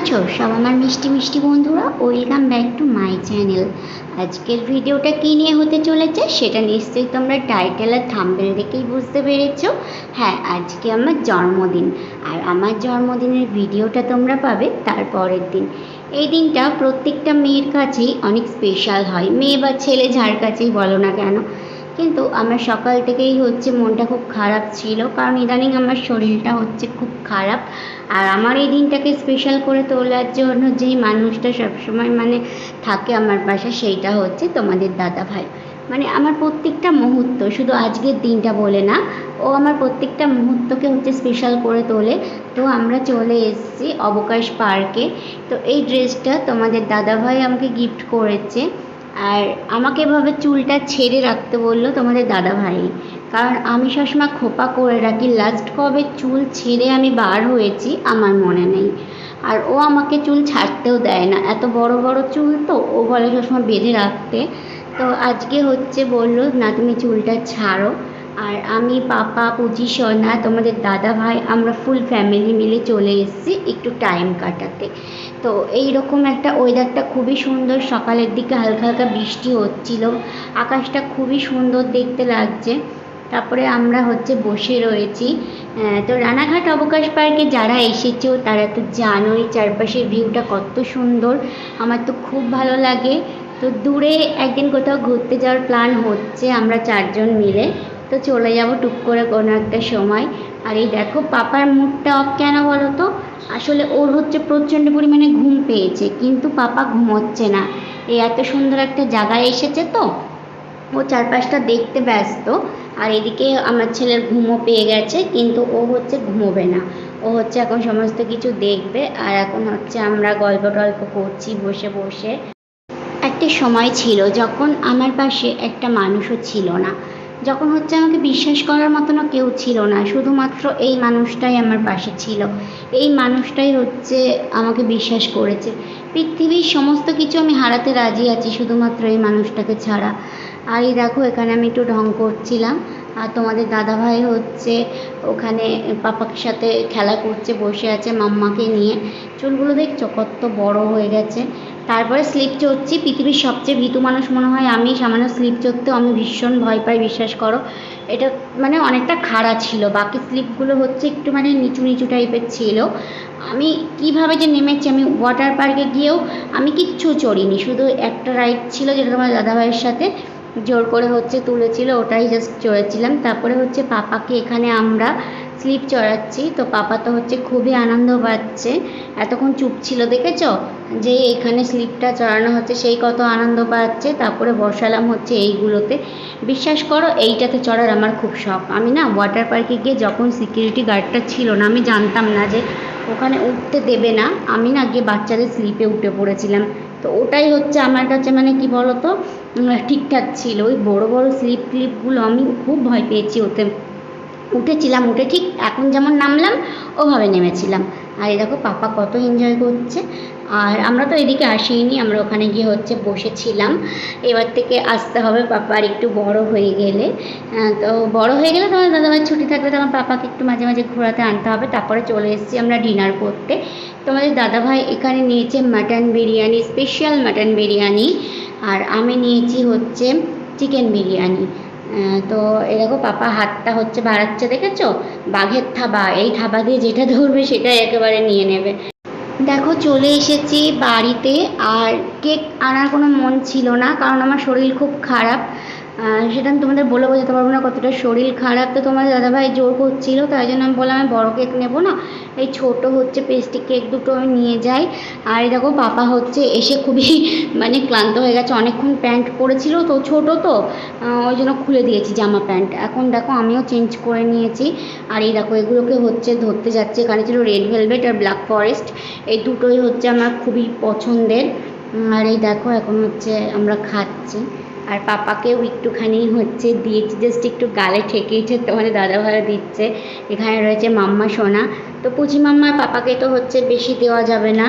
আছো সব আমার মিষ্টি মিষ্টি বন্ধুরা? Welcome back to my channel. আজকের ভিডিওটা কী নিয়ে হতে চলেছে সেটা নিশ্চয়ই তোমরা টাইটেল আর থাম্বনেল দেখেই বুঝতে পেরেছো। হ্যাঁ, আজকে আমার জন্মদিন, আর আমার জন্মদিনের ভিডিওটা তোমরা পাবে তার পরের দিন। এই দিনটা প্রত্যেকটা মেয়ের কাছেই অনেক স্পেশাল হয়, মেয়ে বা ছেলে যার কাছেই বলো না কেন। কিন্তু আমার সকাল থেকেই মনটা খুব খারাপ ছিল, কারণ ইদানিং আমার শরীরটা খুব খারাপ। আর আমার এই দিনটাকে স্পেশাল করে তোলার জন্য যেই মানুষটা সবসময় থাকে আমার পাশে, সেইটা তোমাদের দাদা ভাই। আমার প্রত্যেকটা মুহূর্ত, শুধু আজকের দিনটা বলে না, ও আমার প্রত্যেকটা মুহূর্তকে স্পেশাল করে তোলে। তো আমরা চলে এসেছি অবকাশ পার্কে। তো এই ড্রেসটা তোমাদের দাদা ভাই আমাকে গিফট করেছে, আর আমাকে এভাবে চুলটা ছেড়ে রাখতে বললো তোমাদের দাদা ভাই, কারণ আমি সবসময় খোপা করে রাখি। লাস্ট কবে চুল ছেড়ে আমি বার হয়েছি আমার মনে নেই। আর ও আমাকে চুল ছাড়তেও দেয় না, এত বড় বড় চুল তো ও বলে সবসময় বেঁধে রাখতে। তো আজকে বললো না, তুমি চুলটা ছাড়ো। আর আমি, পাপা, পুচি, সোনা, তোমাদের দাদা ভাই, আমরা ফুল ফ্যামিলি মিলে চলে এসেছি একটু টাইম কাটাতে। তো এইরকম একটা ওয়েদারটা খুবই সুন্দর, সকালের দিকে হালকা হালকা বৃষ্টি হচ্ছিল, আকাশটা খুবই সুন্দর দেখতে লাগছে। তারপরে আমরা বসে রয়েছি। তো রানাঘাট অবকাশ পার্কে যারা এসেছো তারা তো জানোই চারপাশের ভিউটা কত সুন্দর, আমার তো খুব ভালো লাগে। তো দূরে একদিন কোথাও ঘুরতে যাওয়ার প্ল্যান হচ্ছে আমরা চারজন মিলে, তো চলে যাব টুক করে কোনো একটা সময়। আর এই দেখো পাপার মুডটা অফ কেন বলো তো? আসলে ওর প্রচণ্ড পরিমাণে ঘুম পেয়েছে, কিন্তু পাপা ঘুমোচ্ছে না। এই এত সুন্দর একটা জায়গায় এসেছে তো ও চারপাশটা দেখতে ব্যস্ত। আর এদিকে আমার ছেলের ঘুমও পেয়ে গেছে, কিন্তু ও ঘুমোবে না, ও এখন সমস্ত কিছু দেখবে। আর এখন আমরা গল্প টল্প করছি বসে বসে। একটা সময় ছিল যখন আমার পাশে একটা মানুষও ছিল না, যখন আমাকে বিশ্বাস করার মতনও কেউ ছিল না, শুধুমাত্র এই মানুষটাই আমার পাশে ছিল। এই মানুষটাই আমাকে বিশ্বাস করেছে। পৃথিবীর সমস্ত কিছু আমি হারাতে রাজি আছি শুধুমাত্র এই মানুষটাকে ছাড়া। আর এই দেখো এখানে আমি একটু ঢং করছিলাম, আর তোমাদের দাদাভাই ওখানে পাপার সাথে খেলা করছে, বসে আছে মাম্মাকে নিয়ে। চুলগুলো দেখছো কত বড় হয়ে গেছে। তারপরে স্লিপ চড়ছি, পৃথিবীর সবচেয়ে ভীতু মানুষ মনে হয় আমি। সামান্য স্লিপ চড়তেও আমি ভীষণ ভয় পাই, বিশ্বাস করো। এটা অনেকটা খাড়া ছিল, বাকি স্লিপগুলো একটু নিচু নিচু টাইপের ছিল। আমি কিভাবে যে নেমেছি, আমি ওয়াটার পার্কে গিয়েও আমি কিচ্ছু চড়িনি, শুধু একটা রাইড ছিল যেটা তোমার দাদাভাইয়ের সাথে জোর করে তুলেছিল, ওটাই জাস্ট চড়েছিলাম। তারপরে পাপাকে এখানে আমরা স্লিপ চড়াচ্ছি, তো পাপা তো খুবই আনন্দ পাচ্ছে। এতক্ষণ চুপ ছিল, দেখেছো যে এখানে স্লিপটা চড়ানো সেই কত আনন্দ পাচ্ছে। তারপরে বসালাম এইগুলোতে। বিশ্বাস করো এইটাতে চড়ার আমার খুব শখ। আমি না ওয়াটার পার্কে গিয়ে যখন সিকিউরিটি গার্ডটা ছিল না, আমি জানতাম না যে ওখানে উঠতে দেবে না, আমি না গিয়ে বাচ্চাদের স্লিপে উঠে পড়েছিলাম। তো ওটাই আমার কাছে কি বলো তো, ঠিকঠাক ছিল। ওই বড় বড় ক্লিপগুলো আমি খুব ভয় পেয়েছি, ওতে উঠেছিলাম, উঠে ঠিক এখন যেমন নামলাম ওভাবে নেমেছিলাম। আর এই দেখো পাপা কত এনজয় করছে। আর আমরা তো এদিকে আসিনি, আমরা ওখানে গিয়ে বসেছিলাম। এবার থেকে আসতে হবে পাপার একটু বড় হয়ে গেলে। তো বড় হয়ে গেলে তোমার দাদাভাই ছুটি থাকবে, তখন পাপাকে একটু মাঝে মাঝে ঘোরাতে আনতে হবে। তারপরে চলে এসেছি আমরা ডিনার করতে। তোমাদের দাদাভাই এখানে নিয়েছে mutton biryani, special mutton biryani, আর আমি নিয়েছি চিকেন বিরিয়ানি। তো এরকম পাপা হাতটা বাড়াচ্ছে, দেখেছো? বাঘের থাবা, এই থাবা দিয়ে যেটা ধরবে সেটাই একেবারে নিয়ে নেবে। দেখো চলে এসেছি বাড়িতে, আর কেক আনার কোনো মন ছিল না, কারণ আমার শরীর খুব খারাপ। সেটা আমি তোমাদের বলে বোঝাতে পারবো না কতটা শরীর খারাপ। তো তোমার দাদাভাই জোর করছিল, তাই জন্য আমি বললাম আমি বড়ো কেক নেবো না, এই ছোটো পেস্ট্রি কেক দুটো আমি নিয়ে যাই। আর দেখো পাপা এসে খুবই ক্লান্ত হয়ে গেছে, অনেকক্ষণ প্যান্ট পরেছিল তো, ছোটো তো ওই জন্য খুলে দিয়েছি জামা প্যান্ট। এখন দেখো আমিও চেঞ্জ করে নিয়েছি। আর এই দেখো এগুলোকে ধরতে যাচ্ছে, এখানে ছিল রেড ভেলভেট আর ব্ল্যাক ফরেস্ট, এই দুটোই আমার খুবই পছন্দের। আর এই দেখো এখন আমরা খাচ্ছি, আর পাপাকেও একটুখানি দিয়েছি, জাস্ট একটু গালে ঠেকিয়েছে, তোমাদের দাদাভাইও দিচ্ছে। এখানে রয়েছে মাম্মা সোনা। তো পুচি মাম্মা পাপাকে তো বেশি দেওয়া যাবে না,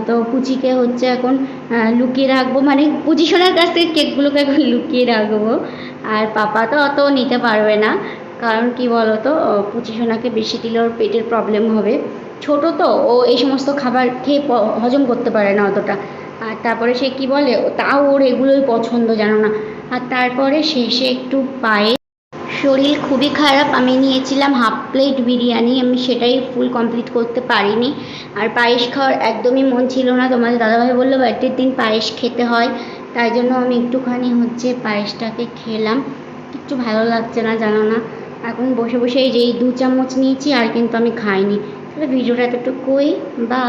তো পুচিকে এখন লুকিয়ে রাখবো, পুচি সোনার কাছ থেকে কেকগুলোকে এখন লুকিয়ে রাখবো। আর পাপা তো অত নিতে পারবে না, কারণ কি বলো তো, পুচি সোনাকে বেশি দিলে ওর পেটের প্রবলেম হবে। ছোট তো, ও এই সমস্ত খাবার খেয়ে হজম করতে পারে না অতটা। আর তারপরে সে কি বলে, তাও ওর এগুলোই পছন্দ, জানো না। আর তারপরে শেষে একটু পায়ে, শরীর খুবই খারাপ, আমি নিয়েছিলাম হাফ প্লেট বিরিয়ানি, আমি সেটাই ফুল কমপ্লিট করতে পারিনি। আর পায়েস খাওয়ার একদমই মন ছিল না, তোমাদের দাদাভাই বললো বার্থডের দিন পায়েস খেতে হয়, তাই জন্য আমি একটুখানি পায়েসটাকে খেলাম। কিচ্ছু ভালো লাগছে না, জানো না। এখন বসে বসে এই যে এই 2 চামচ নিয়েছি, আর কিন্তু আমি খাইনি। তাহলে ভিডিওটা এতটুকুই, বা